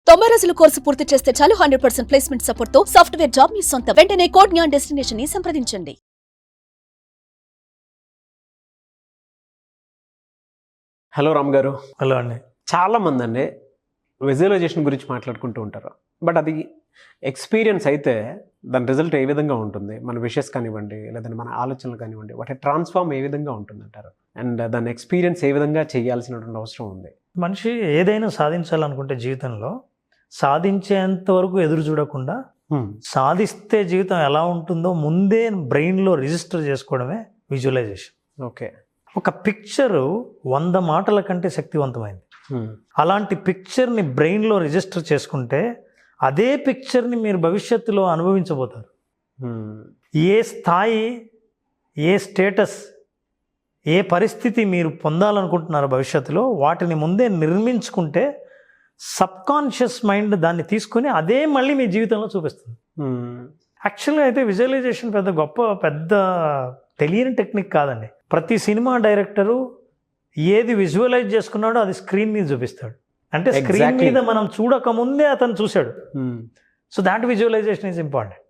90 రోజుల కోర్సు పూర్తి చేస్తే చాలు 100% ప్లేస్మెంట్ సపోర్ట్ తో సాఫ్ట్వేర్ జాబ్ మీ సొంతం. వెంటనే కోడ్ జ్ఞాన్ డెస్టినేషన్ ని సంప్రదించండి. హలో రామ్ గారు. హలో అండి. చాలామంది అండి విజువలైజేషన్ గురించి మాట్లాడుకుంటూ ఉంటారు. బట్ అది ఎక్స్పీరియన్స్ అయితే దాని రిజల్ట్ ఏ విధంగా ఉంటుంది, మన విషెస్ కానివ్వండి లేదంటే మన ఆలోచనలు కానివ్వండి, వాటి ట్రాన్స్ఫార్మ్ ఏ విధంగా ఉంటుంది అంటారు? అండ్ దాని ఎక్స్పీరియన్స్ ఏ విధంగా చేయాల్సినటువంటి అవసరం ఉంది? మనిషి ఏదైనా సాధించాలనుకుంటే జీవితంలో సాధించేంత వరకు ఎదురు చూడకుండా సాధిస్తే జీవితం ఎలా ఉంటుందో ముందే బ్రెయిన్లో రిజిస్టర్ చేసుకోవడమే విజువలైజేషన్. ఓకే. ఒక పిక్చరు 100 మాటల కంటే శక్తివంతమైంది. అలాంటి పిక్చర్ని బ్రెయిన్లో రిజిస్టర్ చేసుకుంటే అదే పిక్చర్ని మీరు భవిష్యత్తులో అనుభవించబోతారు. ఏ స్థాయి, ఏ స్టేటస్, ఏ పరిస్థితి మీరు పొందాలనుకుంటున్నారో భవిష్యత్తులో వాటిని ముందే నిర్మించుకుంటే సబ్కాన్షియస్ మైండ్ దాన్ని తీసుకుని అదే మళ్ళీ మీ జీవితంలో చూపిస్తుంది. యాక్చువల్గా అయితే విజువలైజేషన్ పెద్ద తెలియని టెక్నిక్ కాదండి. ప్రతి సినిమా డైరెక్టరు ఏది విజువలైజ్ చేసుకున్నాడో అది స్క్రీన్ మీద చూపిస్తాడు. అంటే స్క్రీన్ మీద మనం చూడకముందే అతను చూశాడు. So that visualisation is important.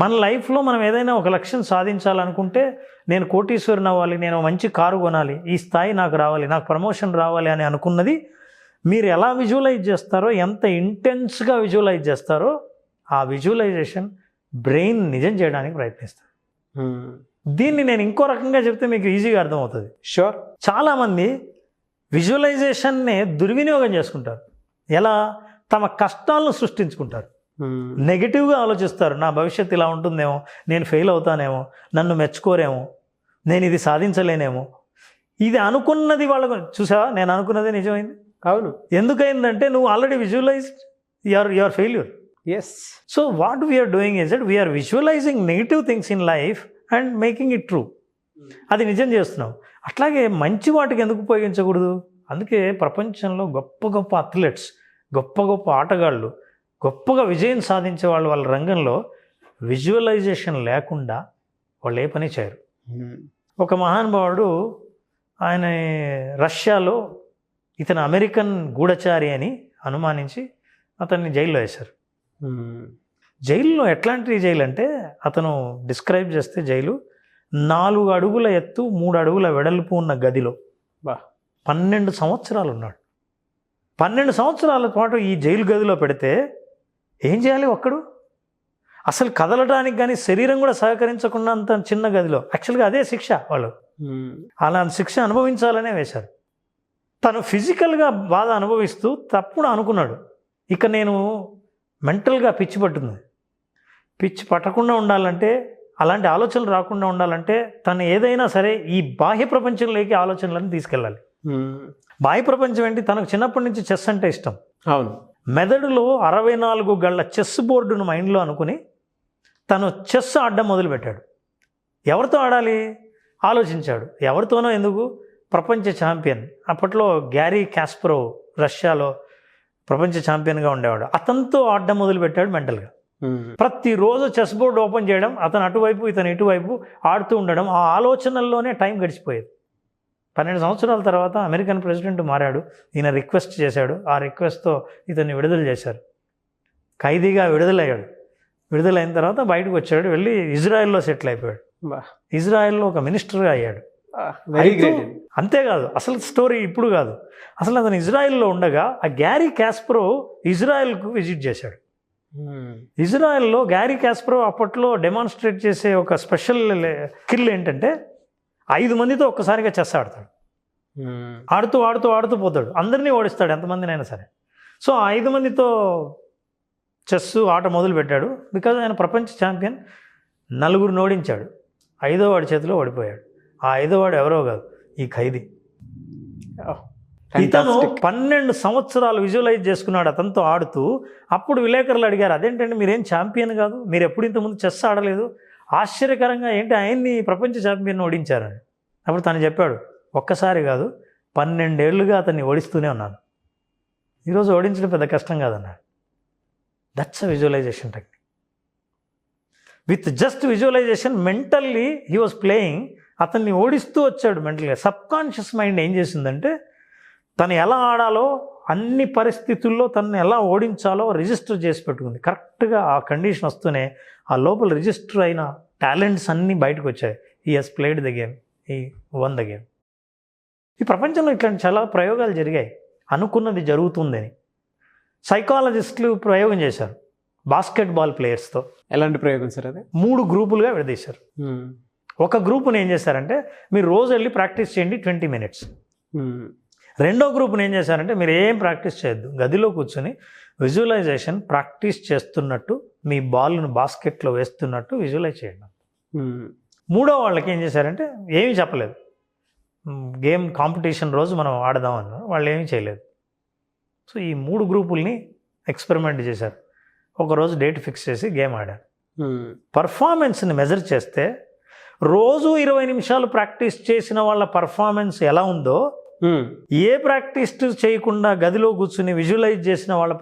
మన లైఫ్లో మనం ఏదైనా ఒక లక్ష్యం సాధించాలనుకుంటే, నేను కోటీశ్వరుని అవ్వాలి, నేను మంచి కారు కొనాలి, ఈ స్థాయి నాకు రావాలి, నాకు ప్రమోషన్ రావాలి అని అనుకున్నది మీరు ఎలా విజువలైజ్ చేస్తారో, ఎంత ఇంటెన్స్గా విజువలైజ్ చేస్తారో ఆ విజువలైజేషన్ బ్రెయిన్ నిజం చేయడానికి ప్రయత్నిస్తారు. దీన్ని నేను ఇంకో రకంగా చెప్తే మీకు ఈజీగా అర్థమవుతుంది. షూర్. చాలామంది విజువలైజేషన్నే దుర్వినియోగం చేసుకుంటారు. ఎలా? తమ కష్టాలను సృష్టించుకుంటారు. నెగిటివ్గా ఆలోచిస్తారు. నా భవిష్యత్తు ఇలా ఉంటుందేమో, నేను ఫెయిల్ అవుతానేమో, నన్ను మెచ్చుకోరేమో, నేను ఇది సాధించలేనేమో. ఇది అనుకున్నది వాళ్ళకు చూసావా, నేను అనుకున్నదే నిజమైంది. అవును. ఎందుకైందంటే నువ్వు already visualized your failure. Yes. So what we're doing is that we're visualizing negative things in life and making it true. అది నిజం చేస్తున్నావు. అట్లాగే మంచి వాటికి ఎందుకు ఉపయోగించకూడదు? అందుకే ప్రపంచంలో గొప్ప గొప్ప అథ్లెట్స్, గొప్ప గొప్ప ఆటగాళ్ళు, గొప్పగా విజయం సాధించే వాళ్ళు వాళ్ళ రంగంలో విజువలైజేషన్ లేకుండా వాళ్ళు ఏ పని చేయరు. ఒక మహానుభావుడు, ఆయన రష్యాలో ఇతను అమెరికన్ గూఢచారి అని అనుమానించి అతన్ని జైల్లో వేశారు. జైల్లో ఎట్లాంటి జైలు అంటే, అతను డిస్క్రైబ్ చేస్తే జైలు 4 అడుగుల ఎత్తు 3 అడుగుల వెడల్పు ఉన్న గదిలో 12 సంవత్సరాలు ఉన్నాడు. 12 సంవత్సరాల పాటు ఈ జైలు గదిలో పెడితే ఏం చేయాలి ఒక్కడు? అసలు కదలడానికి కానీ శరీరం కూడా సహకరించకుండా అంత చిన్న గదిలో. యాక్చువల్గా అదే శిక్ష. వాళ్ళు అలా శిక్ష అనుభవించాలనే వేశారు. తను ఫిజికల్గా బాధ అనుభవిస్తూ తప్పుడు అనుకున్నాడు, ఇక నేను మెంటల్గా పిచ్చి పట్టుంది, పిచ్చి పట్టకుండా ఉండాలంటే, అలాంటి ఆలోచనలు రాకుండా ఉండాలంటే తను ఏదైనా సరే ఈ బాహ్య ప్రపంచంలోకి ఆలోచనలను తీసుకెళ్ళాలి. బాహ్య ప్రపంచం ఏంటి? తనకు చిన్నప్పటి నుంచి చెస్ అంటే ఇష్టం. అవును. మెదడులో 64 గళ్ళ చెస్ బోర్డును మైండ్లో అనుకుని తను చెస్ ఆడడం మొదలుపెట్టాడు. ఎవరితో ఆడాలి ఆలోచించాడు. ఎవరితోనో ఎందుకు? ప్రపంచ ఛాంపియన్, అప్పట్లో గ్యారీ కాస్పరోవ్, రష్యాలో ప్రపంచ ఛాంపియన్గా ఉండేవాడు. అతనితో ఆడడం మొదలుపెట్టాడు మెంటల్గా. ప్రతిరోజు చెస్ బోర్డు ఓపెన్ చేయడం, అతను అటువైపు ఇతను ఇటువైపు ఆడుతూ ఉండడం, ఆ ఆలోచనల్లోనే టైం గడిచిపోయేది. 12 సంవత్సరాల తర్వాత అమెరికన్ ప్రెసిడెంట్ మారాడు. ఈయన రిక్వెస్ట్ చేశాడు. ఆ రిక్వెస్ట్తో ఇతన్ని విడుదల చేశారు. ఖైదీగా విడుదలయ్యాడు. విడుదలైన తర్వాత బయటకు వచ్చాడు. వెళ్ళి ఇజ్రాయెల్లో సెటిల్ అయిపోయాడు. ఇజ్రాయెల్లో ఒక మినిస్టర్గా అయ్యాడు. అంతేకాదు, అసలు స్టోరీ ఇప్పుడు కాదు, అసలు అతను ఇజ్రాయెల్లో ఉండగా ఆ గ్యారీ కాస్పరోవ్ ఇజ్రాయెల్కు విజిట్ చేశాడు. ఇజ్రాయెల్లో గ్యారీ కాస్పరోవ్ అప్పట్లో డెమాన్స్ట్రేట్ చేసే ఒక స్పెషల్ స్కిల్ ఏంటంటే 5 మందితో ఒక్కసారిగా చెస్ ఆడతాడు. ఆడుతూ ఆడుతూ ఆడుతూ పోతాడు. అందరినీ ఓడిస్తాడు, ఎంతమందినైనా సరే. సో 5 మందితో చెస్ ఆట మొదలు పెట్టాడు. బికాజ్ ఆయన ప్రపంచ ఛాంపియన్. 4 ఓడించాడు. 5వ వాడి చేతిలో ఓడిపోయాడు. ఆ 5వ వాడు ఎవరో కాదు, ఈ ఖైదీ. ఇతను 12 సంవత్సరాలు విజువలైజ్ చేసుకున్నాడు అతనితో ఆడుతూ. అప్పుడు విలేకరులు అడిగారు, అదేంటండి మీరేం ఛాంపియన్ కాదు, మీరు ఎప్పుడు ఇంతకుముందు చెస్ ఆడలేదు, ఆశ్చర్యకరంగా ఏంటి ఆయన్ని ప్రపంచ ఛాంపియన్ ఓడించారని. అప్పుడు తను చెప్పాడు, ఒక్కసారి కాదు 12 ఏళ్ళుగా అతన్ని ఓడిస్తూనే ఉన్నాను, ఈరోజు ఓడించడం పెద్ద కష్టం కాదన్నాడు. That's a visualization technique. With just visualization mentally he was playing. అతన్ని ఓడిస్తూ వచ్చాడు మెంటల్గా. సబ్కాన్షియస్ మైండ్ ఏం చేసిందంటే తను ఎలా ఆడాలో అన్ని పరిస్థితుల్లో తనని ఎలా ఓడించాలో రిజిస్టర్ చేసి పెట్టుకుంది. కరెక్ట్గా ఆ కండిషన్ వస్తూనే ఆ లోపల రిజిస్టర్ అయిన టాలెంట్స్ అన్నీ బయటకు వచ్చాయి. ఈ హెస్ ప్లేడ్ ద గేమ్, ఈ వన్ ద గేమ్. ఈ ప్రపంచంలో ఇట్లాంటి చాలా ప్రయోగాలు జరిగాయి. అనుకున్నది జరుగుతుందని సైకాలజిస్టులు ప్రయోగం చేశారు బాస్కెట్బాల్ ప్లేయర్స్తో. ఎలాంటి ప్రయోగం సార్ అది? 3 గ్రూపులుగా విడదీశారు. ఒక గ్రూపుని ఏం చేశారంటే మీరు రోజు వెళ్ళి ప్రాక్టీస్ చేయండి 20 minutes. రెండో గ్రూప్ని ఏం చేశారంటే మీరు ఏం ప్రాక్టీస్ చేయొద్దు, గదిలో కూర్చొని విజువలైజేషన్ ప్రాక్టీస్ చేస్తున్నట్టు మీ బాల్ను బాస్కెట్లో వేస్తున్నట్టు విజువలైజ్ చేయండి. మూడో వాళ్ళకి ఏం చేశారంటే ఏమీ చెప్పలేదు, గేమ్ కాంపిటీషన్ రోజు మనం ఆడదాం అన్నారు. వాళ్ళు ఏమీ చేయలేదు. సో ఈ 3 గ్రూపుల్ని ఎక్స్పెరిమెంట్ చేశారు. ఒకరోజు డేట్ ఫిక్స్ చేసి గేమ్ ఆడారు. పర్ఫార్మెన్స్ని మెజర్ చేస్తే రోజు 20 నిమిషాలు ప్రాక్టీస్ చేసిన వాళ్ళ పర్ఫార్మెన్స్ ఎలా ఉందో ఏ ప్రాక్టీస్ చేయకుండా గదిలో కూర్చుని విజువలైజ్ చేసిన వాళ్ళ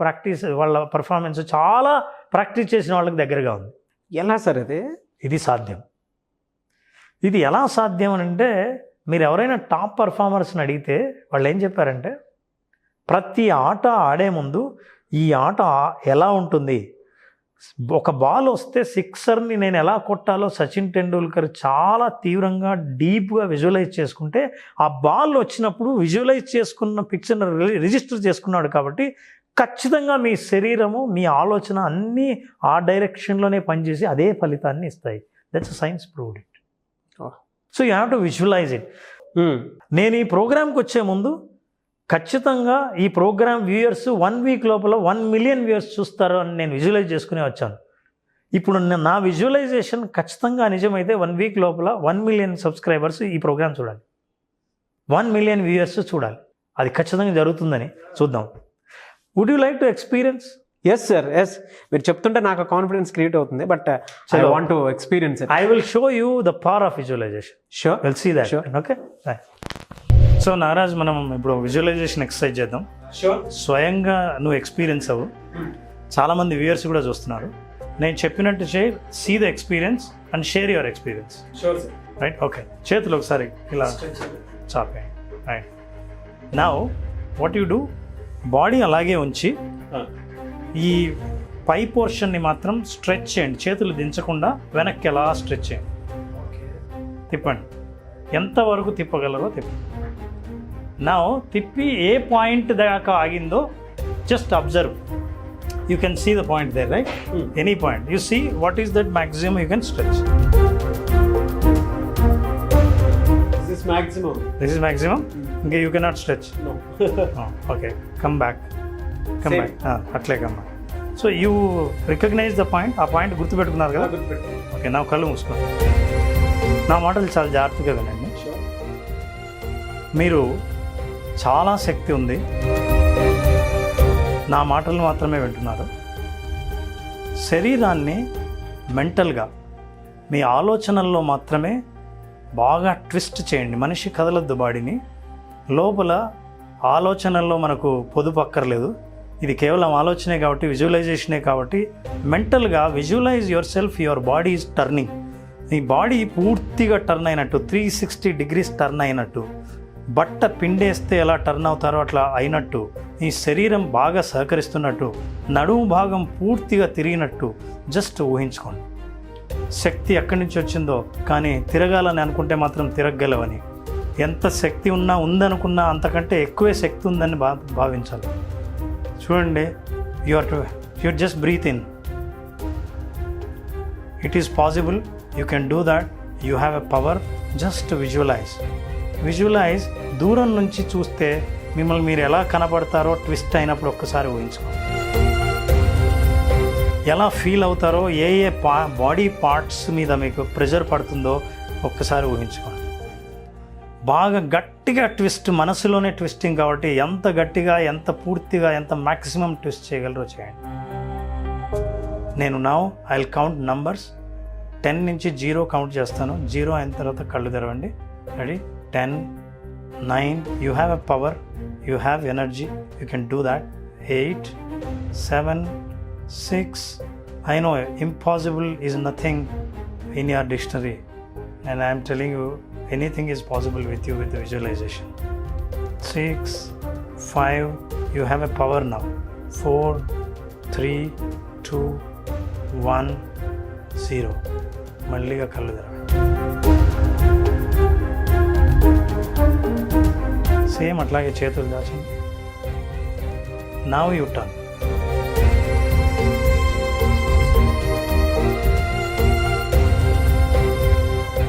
పర్ఫార్మెన్స్ చాలా ప్రాక్టీస్ చేసిన వాళ్ళకి దగ్గరగా ఉంది. ఎలా సార్ అది? ఇది సాధ్యం. ఇది ఎలా సాధ్యం అని అంటే మీరు ఎవరైనా టాప్ పర్ఫార్మర్స్ని అడిగితే వాళ్ళు ఏం చెప్పారంటే ప్రతి ఆట ఆడే ముందు ఈ ఆట ఎలా ఉంటుంది, ఒక బాల్ వస్తే సిక్సర్ని నేను ఎలా కొట్టాలో సచిన్ టెండూల్కర్ చాలా తీవ్రంగా డీప్గా విజువలైజ్ చేసుకుంటే ఆ బాల్ వచ్చినప్పుడు విజువలైజ్ చేసుకున్న పిక్చర్ని రిజిస్టర్ చేసుకున్నాడు. కాబట్టి ఖచ్చితంగా మీ శరీరము మీ ఆలోచన అన్నీ ఆ డైరెక్షన్లోనే పనిచేసి అదే ఫలితాన్ని ఇస్తాయి. That's science proved it. So you have to visualize it. నేను ఈ ప్రోగ్రామ్కి వచ్చే ముందు ఖచ్చితంగా ఈ ప్రోగ్రామ్ వ్యూయర్స్ 1 week లోపల 1 million వ్యూయర్స్ చూస్తారు అని నేను విజువలైజ్ చేసుకునే వచ్చాను. ఇప్పుడు నా విజువలైజేషన్ ఖచ్చితంగా నిజమైతే 1 week లోపల 1 million సబ్స్క్రైబర్స్ ఈ ప్రోగ్రామ్ చూడాలి, 1 million వ్యూయర్స్ చూడాలి. అది ఖచ్చితంగా జరుగుతుందని చూద్దాం. Would you like to experience? Yes sir, yes. మీరు చెప్తుంటే నాకు కాన్ఫిడెన్స్ క్రియేట్ అవుతుంది. But I want to experience it. I will show you the power of visualization. Sure, will see that. Okay. So Naraj, మనం ఇప్పుడు విజువలైజేషన్ ఎక్సర్సైజ్ చేద్దాం. Sure. స్వయంగా నువ్వు experience అవ్వు. చాలామంది వ్యూయర్స్ కూడా చూస్తున్నారు. నేను చెప్పినట్టు చేయి, see the experience and share your experience. Sure sir. Right, okay. చేతులు ఒకసారి ఇలా చాపేయండి. Right. Now what you do, body అలాగే ఉంచి ఈ పై పోర్షన్ని మాత్రం స్ట్రెచ్ చేయండి. చేతులు దించకుండా వెనక్కి ఎలా స్ట్రెచ్ చేయండి. తిప్పండి, ఎంతవరకు తిప్పగలరో తిప్పండి. నా తిప్పి ఏ పాయింట్ దాకా ఆగిందో just observe. You can see the point there, right? Any point you see what is that maximum you can stretch. This is maximum. ఇంకా you cannot stretch. Okay, come back. అట్లే come back. So you recognise the point. ఆ point గుర్తుపెట్టుకున్నారు కదా? Okay, నా కళ్ళు మూసుకోండి. నా మాటలు చాలా జాగ్రత్తగా వినండి. మీరు చాలా శక్తి ఉంది, నా మాటలు మాత్రమే వింటున్నారు. శరీరాన్ని మెంటల్గా మీ ఆలోచనల్లో మాత్రమే బాగా ట్విస్ట్ చేయండి. మనిషి కదలొద్దు బాడీని. లోపల ఆలోచనల్లో మనకు పొదుపు అక్కర్లేదు. ఇది కేవలం ఆలోచనే కాబట్టి, విజువలైజేషనే కాబట్టి మెంటల్గా visualize yourself, your body is turning. మీ బాడీ పూర్తిగా టర్న్ అయినట్టు, 360 degrees టర్న్ అయినట్టు, బట్ట పిండేస్తే ఎలా టర్న్ అవుతారో అట్లా అయినట్టు, ఈ శరీరం బాగా సహకరిస్తున్నట్టు, నడుము భాగం పూర్తిగా తిరిగినట్టు జస్ట్ ఊహించుకోండి. శక్తి ఎక్కడి నుంచి వచ్చిందో, కానీ తిరగాలని అనుకుంటే మాత్రం తిరగలవని. ఎంత శక్తి ఉందనుకున్నా అంతకంటే ఎక్కువే శక్తి ఉందని భావించాలి. చూడండి, you just breathe in. It is possible, you can do that. You have a power. Just visualize. దూరం నుంచి చూస్తే మిమ్మల్ని మీరు ఎలా కనబడతారో ట్విస్ట్ అయినప్పుడు ఒక్కసారి ఊహించుకోండి. ఎలా ఫీల్ అవుతారో, ఏ బాడీ పార్ట్స్ మీద మీకు ప్రెషర్ పడుతుందో ఒక్కసారి ఊహించుకోండి. బాగా గట్టిగా ట్విస్ట్, మనసులోనే ట్విస్టింగ్ కాబట్టి ఎంత గట్టిగా, ఎంత పూర్తిగా, ఎంత మ్యాక్సిమం ట్విస్ట్ చేయగలరో చేయండి. నేను now I will count numbers. 10 నుంచి 0 కౌంట్ చేస్తాను. 0 అయిన తర్వాత కళ్ళు తెరవండి. Ready? 10, 9, you have a power, you have energy, you can do that. 8, 7, 6, I know impossible is nothing in your dictionary, and I am telling you anything is possible with you with the visualization. 6, 5, you have a power now. 4, 3, 2, 1, 0. మళ్ళీగా కళ్ళు తెరవండి. Same అట్లాగే చేతులు దాచండి. Now you turn.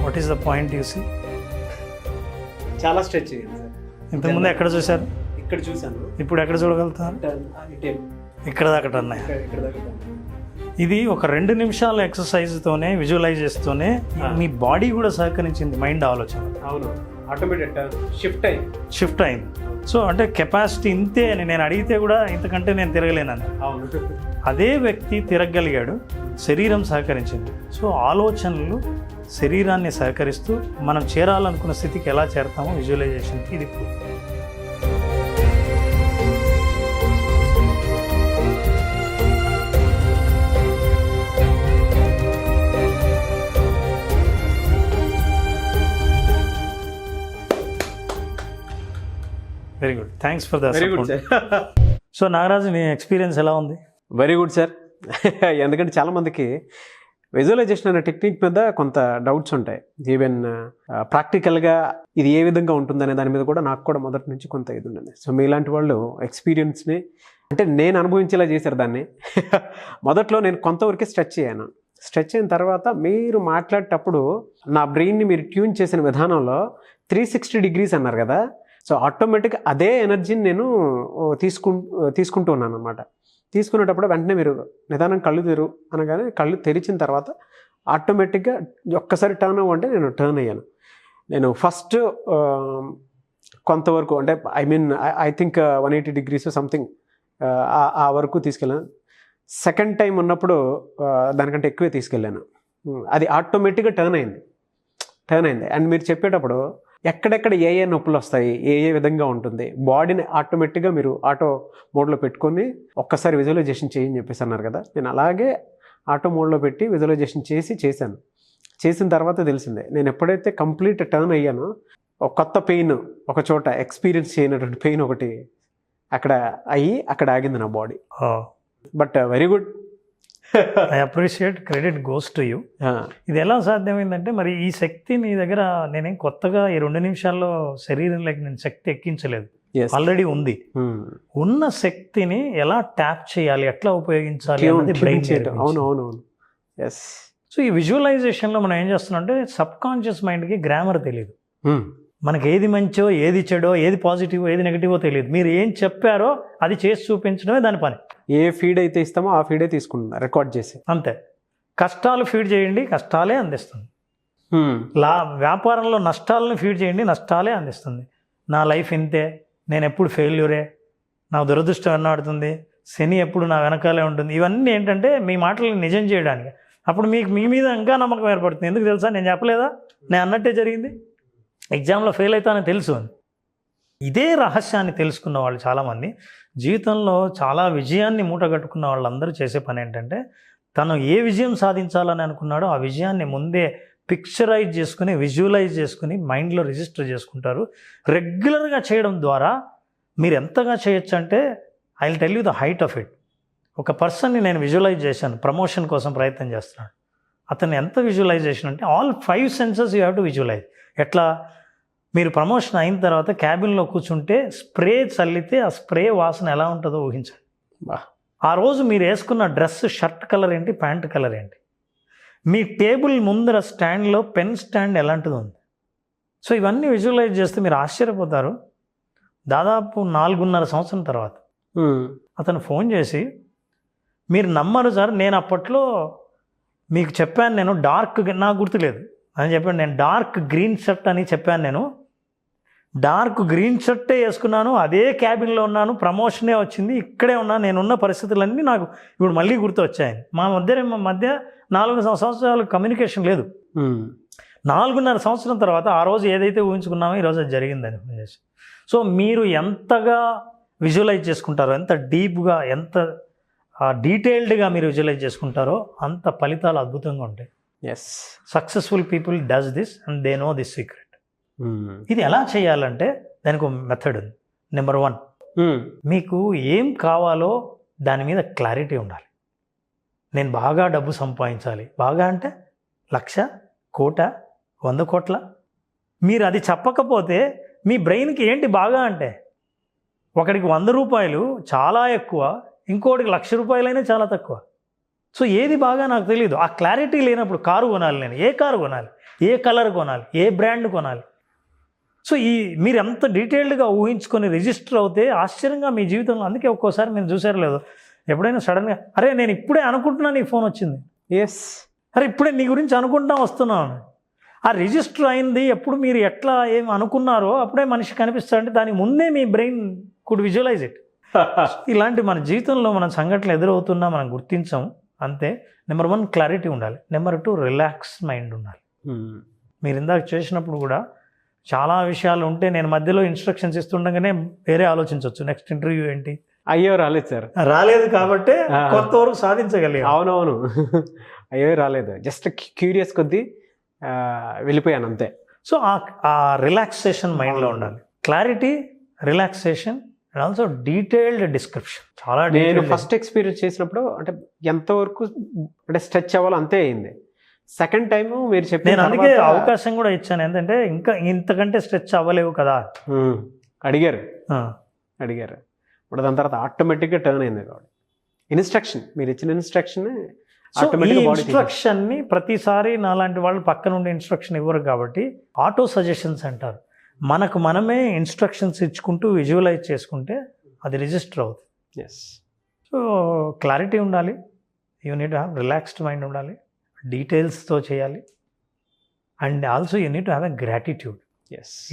What is the point you see? చాలా stretch చేయండి sir. ఇంతకుముందు ఎక్కడ చూశారు? ఇక్కడ చూసాను. ఇప్పుడు ఎక్కడ చూడగలుగుతారు? ఇక్కడ దాకా టర్న్ అయ్యారు. ఇది ఒక 2 నిమిషాల ఎక్సర్సైజ్తోనే, విజువలైజ్ చేస్తూనే మీ బాడీ కూడా సహకరించింది మైండ్ ఆలోచన. అవును, ఆటోమేటెడ్ షిఫ్ట్ అయింది. సో అంటే కెపాసిటీ ఇంతే అని నేను అడిగితే కూడా ఇంతకంటే నేను తిరగలేనని. అవును, అదే వ్యక్తి తిరగలిగాడు, శరీరం సహకరించింది. సో ఆలోచనలు శరీరాన్ని సహకరిస్తూ మనం చేరాలనుకున్న స్థితికి ఎలా చేరతామో విజువలైజేషన్కి ఇది proof. Very good, thanks for the very good sir. So Nagaraju, నీ ఎక్స్పీరియన్స్ ఎలా ఉంది? Very good sir. ఎందుకంటే చాలామందికి విజువలైజేషన్ అనే టెక్నిక్ మీద కొంత డౌట్స్ ఉంటాయి. ఈవెన్ ప్రాక్టికల్గా ఇది ఏ విధంగా ఉంటుందనే దాని మీద కూడా నాకు కూడా మొదటి నుంచి కొంత ఇది ఉండింది. సో మీలాంటి వాళ్ళు ఎక్స్పీరియన్స్ని, అంటే నేను అనుభవించేలా చేశారు దాన్ని. మొదట్లో నేను కొంతవరకే స్ట్రెచ్ అయ్యాను. స్ట్రెచ్ అయిన తర్వాత మీరు మాట్లాడేటప్పుడు నా బ్రెయిన్ని మీరు ట్యూన్ చేసిన విధానంలో 360 degrees అన్నారు కదా. సో ఆటోమేటిక్గా అదే ఎనర్జీని నేను తీసుకుంటూ ఉన్నాను అనమాట. తీసుకునేటప్పుడు వెంటనే మీరు నిదానం కళ్ళు తెరు అనగానే కళ్ళు తెరిచిన తర్వాత ఆటోమేటిక్గా ఒక్కసారి టర్న్ అవ్వంటే నేను టర్న్ అయ్యాను. నేను ఫస్ట్ కొంతవరకు, అంటే ఐ థింక్ 180 degrees సంథింగ్ ఆ వరకు తీసుకెళ్ళాను. సెకండ్ టైం ఉన్నప్పుడు దానికంటే ఎక్కువే తీసుకెళ్ళాను. అది ఆటోమేటిక్గా టర్న్ అయింది. అండ్ మీరు చెప్పేటప్పుడు ఎక్కడెక్కడ ఏ నొప్పులు వస్తాయి, ఏ విధంగా ఉంటుంది, బాడీని ఆటోమేటిక్గా మీరు ఆటో మోడ్లో పెట్టుకొని ఒక్కసారి విజువలైజేషన్ చేయని చెప్పేసి అన్నారు కదా. నేను అలాగే ఆటో మోడ్లో పెట్టి విజువలైజేషన్ చేశాను. చేసిన తర్వాత తెలిసిందే, నేను ఎప్పుడైతే కంప్లీట్ టర్న్ అయ్యానో ఒక కొత్త పెయిన్, ఒక చోట ఎక్స్పీరియన్స్ చేయనటువంటి పెయిన్ ఒకటి అక్కడ ఆగింది నా body. But very good, I appreciate, credit goes to you. ఇది ఎలా సాధ్యమైందంటే, మరి ఈ శక్తి నీ దగ్గర, నేనేం కొత్తగా ఈ 2 నిమిషాల్లో శరీరంలోకి నేను శక్తి ఎక్కించలేదు, ఆల్రెడీ ఉంది. ఉన్న శక్తిని ఎలా ట్యాప్ చేయాలి, ఎట్లా ఉపయోగించాలి అన్నది బ్రెయిన్. అవును. సో ఈ విజువలైజేషన్లో మనం ఏం చేస్తున్నాం అంటే, సబ్ కాన్షియస్ మైండ్కి గ్రామర్ తెలియదు. మనకి ఏది మంచో, ఏది చెడో, ఏది పాజిటివో, ఏది నెగిటివో తెలియదు. మీరు ఏం చెప్పారో అది చేసి చూపించడమే దాని పని. ఏ ఫీడ్ అయితే ఇస్తామో ఆ ఫీడే తీసుకుంటున్నా, రికార్డ్ చేసి. అంతే. కష్టాలు ఫీడ్ చేయండి, కష్టాలే అందిస్తుంది. వ్యాపారంలో నష్టాలను ఫీడ్ చేయండి, నష్టాలే అందిస్తుంది. నా లైఫ్ ఇంతే, నేను ఎప్పుడు ఫెయిల్యూరే, నా దురదృష్టం ఎన్నాడుతుంది, శని ఎప్పుడు నా వెనకాలే ఉంటుంది, ఇవన్నీ ఏంటంటే మీ మాటలను నిజం చేయడానికి. అప్పుడు మీ మీద ఇంకా నమ్మకం ఏర్పడుతుంది. ఎందుకు తెలుసా? నేను చెప్పలేదా, నేను అన్నట్టే జరిగింది, ఎగ్జామ్లో ఫెయిల్ అవుతానని తెలుసు అని. ఇదే రహస్యాన్ని తెలుసుకున్న వాళ్ళు చాలామంది జీవితంలో చాలా విజయాన్ని మూటగట్టుకున్న వాళ్ళందరూ చేసే పని ఏంటంటే, తను ఏ విజయం సాధించాలని అనుకున్నాడో ఆ విజయాన్ని ముందే పిక్చరైజ్ చేసుకుని, విజువలైజ్ చేసుకుని మైండ్లో రిజిస్టర్ చేసుకుంటారు. రెగ్యులర్గా చేయడం ద్వారా మీరు ఎంతగా చేయొచ్చు అంటే, I will tell you the height of it. ఒక పర్సన్ని నేను విజువలైజ్ చేశాను, ప్రమోషన్ కోసం ప్రయత్నం చేస్తున్నాడు. అతను ఎంత విజువలైజేషన్ అంటే, all 5 senses you have to visualize. ఎట్లా? మీరు ప్రమోషన్ అయిన తర్వాత క్యాబిన్లో కూర్చుంటే స్ప్రే చల్లితే ఆ స్ప్రే వాసన ఎలా ఉంటుందో ఊహించండి. ఆ రోజు మీరు వేసుకున్న డ్రెస్, షర్ట్ కలర్ ఏంటి, ప్యాంట్ కలర్ ఏంటి, మీ టేబుల్ ముందర స్టాండ్లో పెన్ స్టాండ్ ఎలాంటిది ఉంది. సో ఇవన్నీ విజువలైజ్ చేస్తే మీరు ఆశ్చర్యపోతారు. దాదాపు 4.5 సంవత్సరం తర్వాత అతను ఫోన్ చేసి, మీరు నమ్మరు సార్, నేను అప్పట్లో మీకు చెప్పాను, నేను నాకు గుర్తులేదు అని చెప్పాను, నేను డార్క్ గ్రీన్ షర్ట్ అని చెప్పాను, నేను డార్క్ గ్రీన్ షర్టే వేసుకున్నాను, అదే క్యాబిన్లో ఉన్నాను, ప్రమోషనే వచ్చింది, ఇక్కడే ఉన్నాను, నేనున్న పరిస్థితులన్నీ నాకు ఇప్పుడు మళ్ళీ గుర్తు వచ్చాయి. మా మధ్య 4 సంవత్సరాలు కమ్యూనికేషన్ లేదు. 4.5 సంవత్సరం తర్వాత ఆ రోజు ఏదైతే ఊహించుకున్నామో ఈరోజు అది జరిగిందని ఫోన్ చేసి. సో మీరు ఎంతగా విజువలైజ్ చేసుకుంటారో, ఎంత డీప్గా, ఎంత డీటెయిల్డ్గా మీరు విజువలైజ్ చేసుకుంటారో అంత ఫలితాలు అద్భుతంగా ఉంటాయి. Successful people does this and they know this secret. ఇది ఎలా చేయాలంటే దానికి ఒక మెథడ్ ఉంది. నెంబర్ 1, మీకు ఏం కావాలో దాని మీద క్లారిటీ ఉండాలి. నేను బాగా డబ్బు సంపాదించాలి, బాగా అంటే 1,00,000, 1,00,00,000, 100 కోట్ల. మీరు అది చెప్పకపోతే మీ బ్రెయిన్కి ఏంటి బాగా అంటే, ఒకడికి 100 రూపాయలు చాలా ఎక్కువ, ఇంకోటికి 1,00,000 రూపాయలైనా చాలా తక్కువ. సో ఏది బాగా నాకు తెలియదు. ఆ క్లారిటీ లేనప్పుడు కారు కొనాలి, నేను ఏ కారు కొనాలి, ఏ కలర్ కొనాలి, ఏ బ్రాండ్ కొనాలి. సో మీరు ఎంత డీటెయిల్డ్గా ఊహించుకొని రిజిస్టర్ అవుతే ఆశ్చర్యంగా మీ జీవితంలో. అందుకే ఒక్కోసారి మీరు చూసారు లేదు, ఎప్పుడైనా సడన్గా అరే నేను ఇప్పుడే అనుకుంటున్నా నీ ఫోన్ వచ్చింది, ఎస్, అరే ఇప్పుడే నీ గురించి అనుకుంటా వస్తున్నాను. ఆ రిజిస్టర్ అయింది ఎప్పుడు మీరు ఎట్లా ఏం అనుకున్నారో అప్పుడే మనిషి కనిపిస్తాడంటే దానికి ముందే మీ బ్రెయిన్ కుడ్ విజువలైజ్ ఇట్. ఇలాంటి మన జీవితంలో మన సంఘటనలు ఎదురవుతున్నా మనం గుర్తించాము అంతే. నెంబర్ 1 క్లారిటీ ఉండాలి. నెంబర్ 2 రిలాక్స్ మైండ్ ఉండాలి. మీరు ఇందాక చేసినప్పుడు కూడా చాలా విషయాలు ఉంటే నేను మధ్యలో ఇన్స్ట్రక్షన్స్ ఇస్తుండగానే వేరే ఆలోచించవచ్చు, నెక్స్ట్ ఇంటర్వ్యూ ఏంటి. అయ్యో రాలేదు సార్, రాలేదు కాబట్టి కొంతవరకు సాధించగలిగాను. అవునవును, అయ్యో రాలేదు, జస్ట్ క్యూరియస్ కొద్దీ వెళ్ళిపోయాను అంతే. సో ఆ రిలాక్సేషన్ మైండ్లో ఉండాలి. Clarity, relaxation and also detailed description. చాలా నేను ఫస్ట్ ఎక్స్పీరియన్స్ చేసినప్పుడు అంటే ఎంతవరకు అంటే స్ట్రెచ్ అవ్వాలో అంతే అయింది. సెకండ్ టైము మీరు చెప్పిన నేను అందుకే అవకాశం కూడా ఇచ్చాను, ఏంటంటే ఇంకా ఇంతకంటే స్ట్రెచ్ అవ్వలేవు కదా అడిగారు. ఇప్పుడు దాని తర్వాత ఆటోమేటిక్గా టర్న్ అయింది. కాబట్టి ఇన్స్ట్రక్షన్, మీరు ఇచ్చిన ఇన్స్ట్రక్షన్ ఇన్స్ట్రక్షన్ని ప్రతిసారి నాలాంటి వాళ్ళు పక్క నుండి ఇన్స్ట్రక్షన్ ఇవ్వరు కాబట్టి ఆటో సజెషన్స్ అంటారు. మనకు మనమే ఇన్స్ట్రక్షన్స్ ఇచ్చుకుంటూ విజువలైజ్ చేసుకుంటే అది రిజిస్టర్ అవుతుంది. సో క్లారిటీ ఉండాలి, you need to have relaxed mind ఉండాలి, డీటెయిల్స్తో చేయాలి. And also you need to have a gratitude.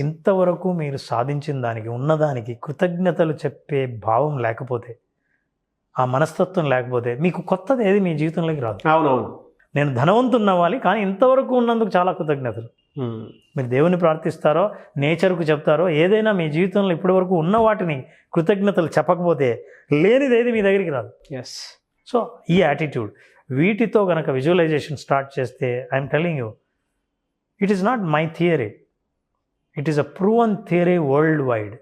ఇంతవరకు మీరు సాధించిన దానికి, ఉన్నదానికి కృతజ్ఞతలు చెప్పే భావం లేకపోతే, ఆ మనస్తత్వం లేకపోతే మీకు కొత్తది ఏది మీ జీవితంలోకి రాదు. అవునవును, నేను ధనవంతుని అవ్వాలి కానీ ఇంతవరకు ఉన్నందుకు చాలా కృతజ్ఞతలు. మీరు దేవుని ప్రార్థిస్తారో, నేచర్కు చెప్తారో, ఏదైనా మీ జీవితంలో ఇప్పటి వరకు ఉన్న వాటిని కృతజ్ఞతలు చెప్పకపోతే లేనిది ఏది మీ దగ్గరికి రాదు. సో ఈ యాటిట్యూడ్, వీటితో కనుక విజువలైజేషన్ స్టార్ట్ చేస్తే, I'm telling you, it is not my theory, it is a proven theory world wide.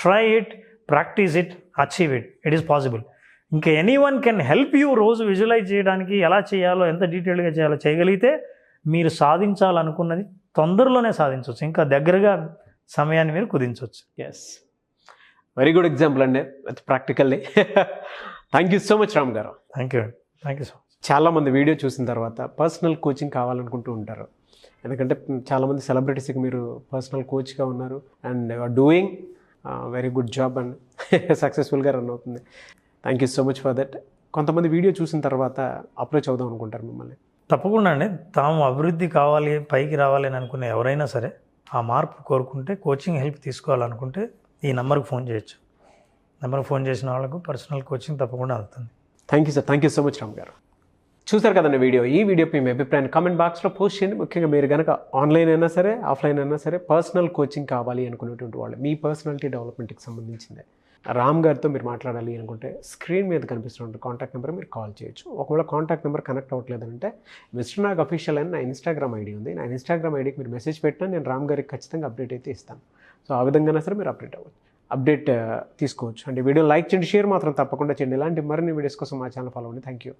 Try it, practice it, achieve it, it is possible. ఇంకా ఎనీవన్ కెన్ హెల్ప్ యూ రోజు visualise చేయడానికి, ఎలా చేయాలో, ఎంత డీటెయిల్గా చేయాలో చేయగలిగితే మీరు సాధించాలనుకున్నది తొందరలోనే సాధించవచ్చు, ఇంకా దగ్గరగా సమయాన్ని మీరు కుదించవచ్చు. వెరీ గుడ్ ఎగ్జాంపుల్ అండి, practically. Thank you so much Ram garu. Thank you so much. చాలామంది వీడియో చూసిన తర్వాత పర్సనల్ కోచింగ్ కావాలనుకుంటూ ఉంటారు, ఎందుకంటే చాలామంది సెలబ్రిటీస్కి మీరు పర్సనల్ కోచ్గా ఉన్నారు and doing very good job and సక్సెస్ఫుల్గా రన్ అవుతుంది. Thank you so much for that. కొంతమంది వీడియో చూసిన తర్వాత అప్రోచ్ అవుదాం అనుకుంటారు మిమ్మల్ని. తప్పకుండా అండి, తాము అభివృద్ధి కావాలి, పైకి రావాలి అని అనుకునే ఎవరైనా సరే, ఆ మార్పు కోరుకుంటే, కోచింగ్ హెల్ప్ తీసుకోవాలనుకుంటే ఈ నెంబర్కి ఫోన్ చేయొచ్చు. నెంబర్కి ఫోన్ చేసిన వాళ్ళకు పర్సనల్ కోచింగ్ తప్పకుండా అవుతుంది. Thank you sir, thank you so much Ram గారు. చూసారు కదండి వీడియో. ఈ వీడియోపై మీ అభిప్రాయాన్ని కామెంట్ బాక్స్లో పోస్ట్ చేయండి. ముఖ్యంగా మీరు కనుక ఆన్లైన్ అయినా సరే, ఆఫ్లైన్ అయినా సరే పర్సనల్ కోచింగ్ కావాలి అనుకునేటువంటి వాళ్ళు, మీ పర్సనాలిటీ డెవలప్మెంట్కి సంబంధించిందే రామ్ గారితో మీరు మాట్లాడాలి అనుకుంటే స్క్రీన్ మీద కనిపిస్తున్న కాంటాక్ట్ నెంబర్ మీరు కాల్ చేయొచ్చు. ఒకవేళ కాంటాక్ట్ నెంబర్ కనెక్ట్ అవ్వట్లేదంటే మిస్టర్ నాగ్ అఫీషియల్ అని నా ఇన్స్టాగ్రామ్ ఐడి ఉంది, నా ఇన్స్టాగ్రామ్ ఐడికి మీరు మెసేజ్ పెట్టినా నేను రామ్ గారికి ఖచ్చితంగా అప్డేట్ అయితే ఇస్తాను. సో ఆ విధంగా సరే మీరు అప్డేట్ తీసుకోవచ్చు. అంటే వీడియో లైక్ చేయండి, షేర్ మాత్రం తప్పకుండా చేయండి. ఇలాంటి మరిన్ని వీడియోస్ కోసం మా ఛానల్ ఫాలో అవ్వండి. Thank you.